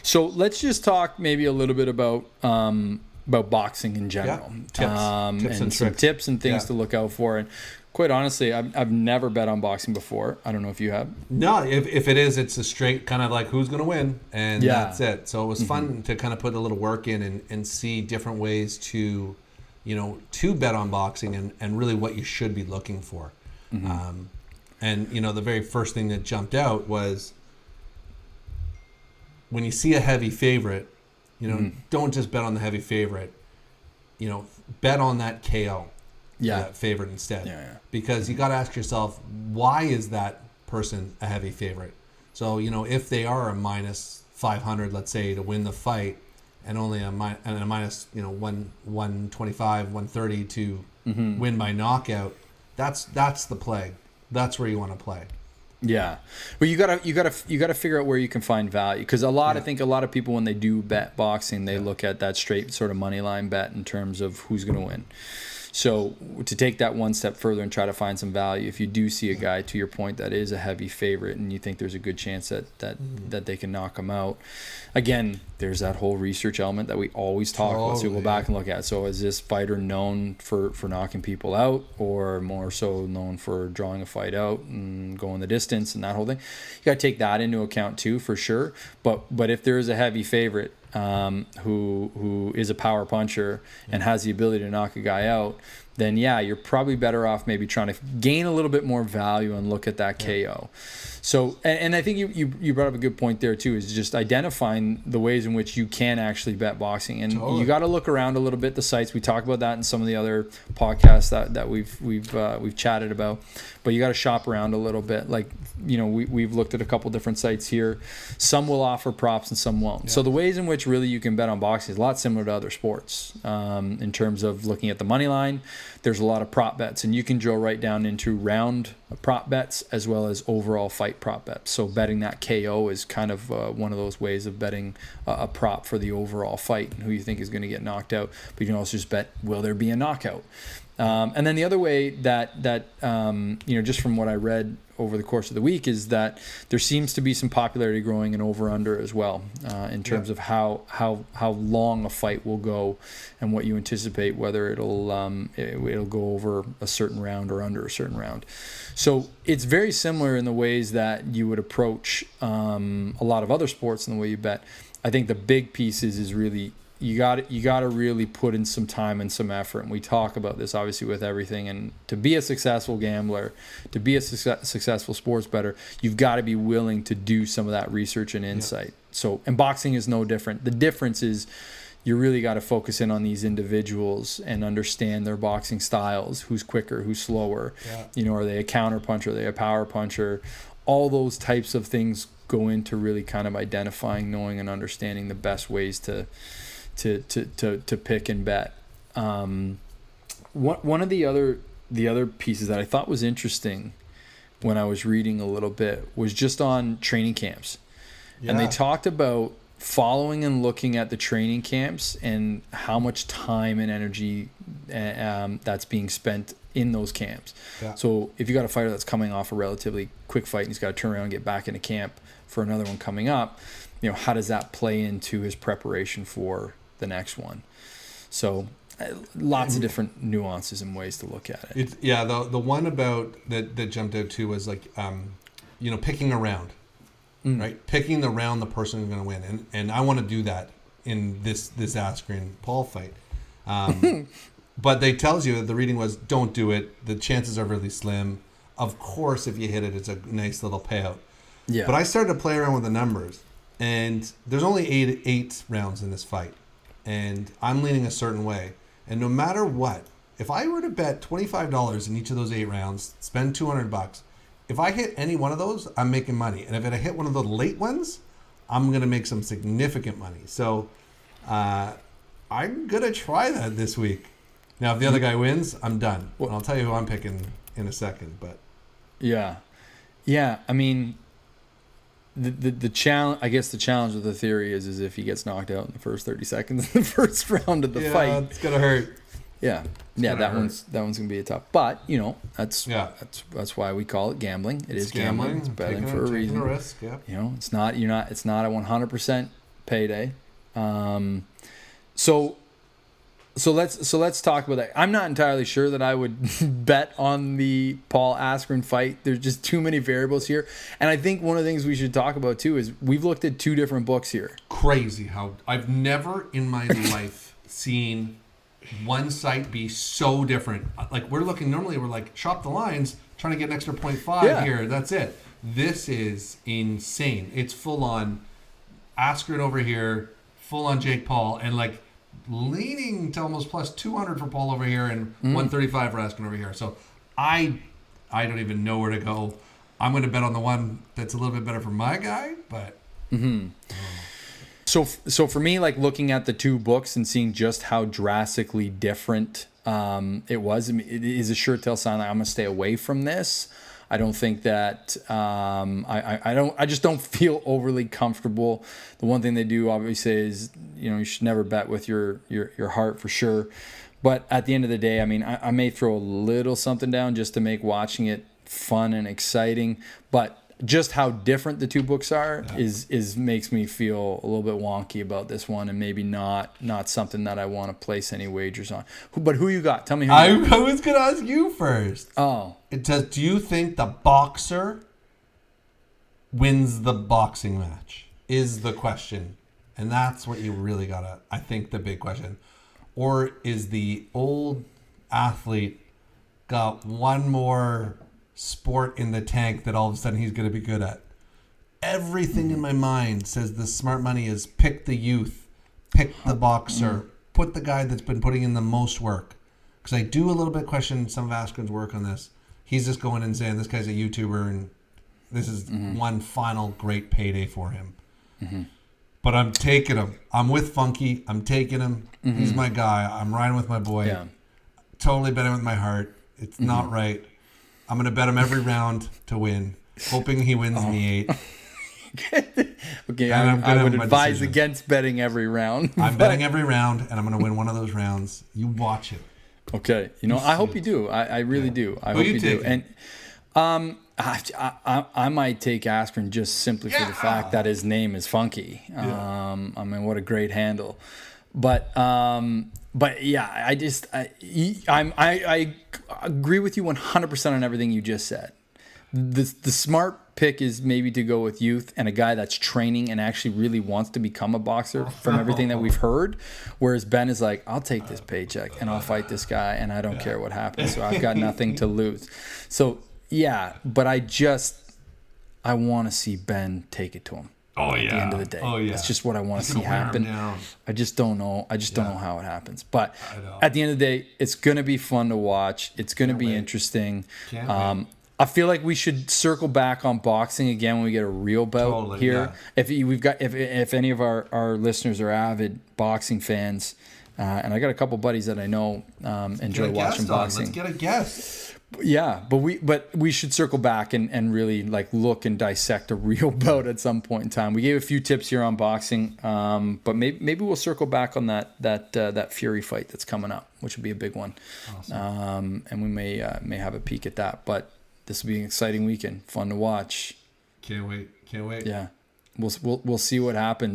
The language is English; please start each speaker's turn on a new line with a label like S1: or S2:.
S1: So let's just talk maybe a little bit about boxing in general.
S2: Tips and
S1: some
S2: tricks.
S1: tips and things to look out for. And quite honestly, I've never bet on boxing before. I don't know if you have.
S2: No, if it is, it's a straight kind of like who's going to win, and that's it. So it was fun to kind of put a little work in and see different ways to, to bet on boxing and really what you should be looking for. And the very first thing that jumped out was when you see a heavy favorite, don't just bet on the heavy favorite. Bet on that KO. That favorite instead. Because you got to ask yourself, why is that person a heavy favorite? So, if they are a minus 500, let's say, to win the fight, and only a minus, 125, 130 to win by knockout, that's the play. That's where you want to play.
S1: Yeah, well, you gotta figure out where you can find value, because I think a lot of people, when they do bet boxing, they look at that straight sort of money line bet in terms of who's going to win. So to take that one step further and try to find some value, if you do see a guy, to your point, that is a heavy favorite and you think there's a good chance that they can knock him out, again, there's that whole research element that we always talk about. So we'll go back and look at. So is this fighter known for knocking people out, or more so known for drawing a fight out and going the distance and that whole thing? You got to take that into account too, for sure. But if there is a heavy favorite who is a power puncher and has the ability to knock a guy out, then you're probably better off maybe trying to gain a little bit more value and look at that KO. So, and I think you brought up a good point there too, is just identifying the ways in which you can actually bet boxing. And you got to look around a little bit, the sites. We talk about that in some of the other podcasts that we've chatted about. But you got to shop around a little bit. Like, we've looked at a couple different sites here. Some will offer props and some won't. So the ways in which really you can bet on boxing is a lot similar to other sports. In terms of looking at the money line, there's a lot of prop bets, and you can drill right down into round prop bets as well as overall fight prop bets. So betting that KO is kind of one of those ways of betting a prop for the overall fight and who you think is going to get knocked out. But you can also just bet, will there be a knockout? And then the other way that just from what I read over the course of the week, is that there seems to be some popularity growing in over-under as well, in terms of how long a fight will go and what you anticipate, whether it'll go over a certain round or under a certain round. So it's very similar in the ways that you would approach a lot of other sports in the way you bet. I think the big piece is really you got to really put in some time and some effort, and we talk about this obviously with everything. And to be a successful gambler, to be a successful sports bettor, you've got to be willing to do some of that research and insight. So, and boxing is no different. The difference is you really got to focus in on these individuals and understand their boxing styles. Who's quicker? Who's slower? Are they a counter puncher? Are they a power puncher? All those types of things go into really kind of identifying, knowing, and understanding the best ways to pick and bet. One of the other pieces that I thought was interesting when I was reading a little bit was just on training camps. And they talked about following and looking at the training camps and how much time and energy that's being spent in those camps. So if you got a fighter that's coming off a relatively quick fight and he's got to turn around and get back into camp for another one coming up, how does that play into his preparation for the next one? So lots of different nuances and ways to look at it.
S2: The one about that jumped out too was like picking a round, right? Picking the round the person is going to win, and I want to do that in this Askren Paul fight. But they tells you that the reading was, don't do it. The chances are really slim. Of course, if you hit it, it's a nice little payout. But I started to play around with the numbers, and there's only eight rounds in this fight, and I'm leaning a certain way. And no matter what, if I were to bet $25 in each of those 8 rounds, spend $200, if I hit any one of those, I'm making money. And if I hit one of the late ones, I'm going to make some significant money. So I'm going to try that this week. Now, if the other guy wins, I'm done. And I'll tell you who I'm picking in a second. But
S1: I mean, the challenge, I guess the challenge with the theory is if he gets knocked out in the first 30 seconds in the first round of the fight,
S2: it's gonna hurt.
S1: That one's gonna be a tough. But that's why we call it gambling. It's gambling. It's betting for a reason.
S2: A risk.
S1: It's not a 100% payday. So let's talk about that. I'm not entirely sure that I would bet on the Paul Askren fight. There's just too many variables here. And I think one of the things we should talk about too is we've looked at 2 different books here.
S2: Crazy how I've never in my life seen one site be so different. Like we're like shop the lines, trying to get an extra 0.5 here. That's it. This is insane. It's full on Askren over here, full on Jake Paul, and like leaning to almost plus 200 for Paul over here and 135 for Askren over here. So I don't even know where to go. I'm going to bet on the one that's a little bit better for my guy, but.
S1: So for me, like looking at the 2 books and seeing just how drastically different it was, I mean, it is a sure tell sign that I'm going to stay away from this. I don't think that I just don't feel overly comfortable. The one thing they do obviously is, you should never bet with your heart for sure. But at the end of the day, I mean, I may throw a little something down just to make watching it fun and exciting. But just how different the 2 books are is makes me feel a little bit wonky about this one, and maybe not something that I want to place any wagers on. But who you got? Tell me who you got.
S2: I was going to ask you first.
S1: Oh.
S2: It says, do you think the boxer wins the boxing match? Is the question. And that's what you really got to, I think, the big question. Or is the old athlete got one more sport in the tank that all of a sudden he's going to be good at? Everything in my mind says the smart money is pick the youth, pick the boxer, put the guy that's been putting in the most work. Because I do a little bit question some of Askren's work on this. He's just going and saying this guy's a YouTuber and this is one final great payday for him. But I'm taking him. I'm with Funky. I'm taking him. He's my guy. I'm riding with my boy.
S1: Yeah.
S2: Totally betting with my heart. It's not right. I'm going to bet him every round to win, hoping he wins in the 8.
S1: Okay, I would advise against betting every round.
S2: I'm betting every round, and I'm going to win one of those rounds. You watch it.
S1: Okay, I hope you do. I really do. I hope you do. And I might take Askren just simply for the fact that his name is Funky. I mean, what a great handle. But yeah, I agree with you 100% on everything you just said. The smart pick is maybe to go with youth and a guy that's training and actually really wants to become a boxer from everything that we've heard. Whereas Ben is like, I'll take this paycheck and I'll fight this guy and I don't care what happens. So I've got nothing to lose. So yeah, but I want to see Ben take it to him. At the end of the day. That's just what I want to see happen. I just don't know. I just don't know how it happens. But at the end of the day, it's going to be fun to watch. It's going to be interesting. I feel like we should circle back on boxing again when we get a real bout here. Yeah. If any of our listeners are avid boxing fans, and I got a couple buddies that I know enjoy watching boxing.
S2: Let's get a guest.
S1: Yeah, but we should circle back and really like look and dissect a real bout at some point in time. We gave a few tips here on boxing, but maybe we'll circle back on that Fury fight that's coming up, which will be a big one. Awesome. And we may have a peek at that. But this will be an exciting weekend, fun to watch.
S2: Can't wait.
S1: Yeah, we'll see what happens.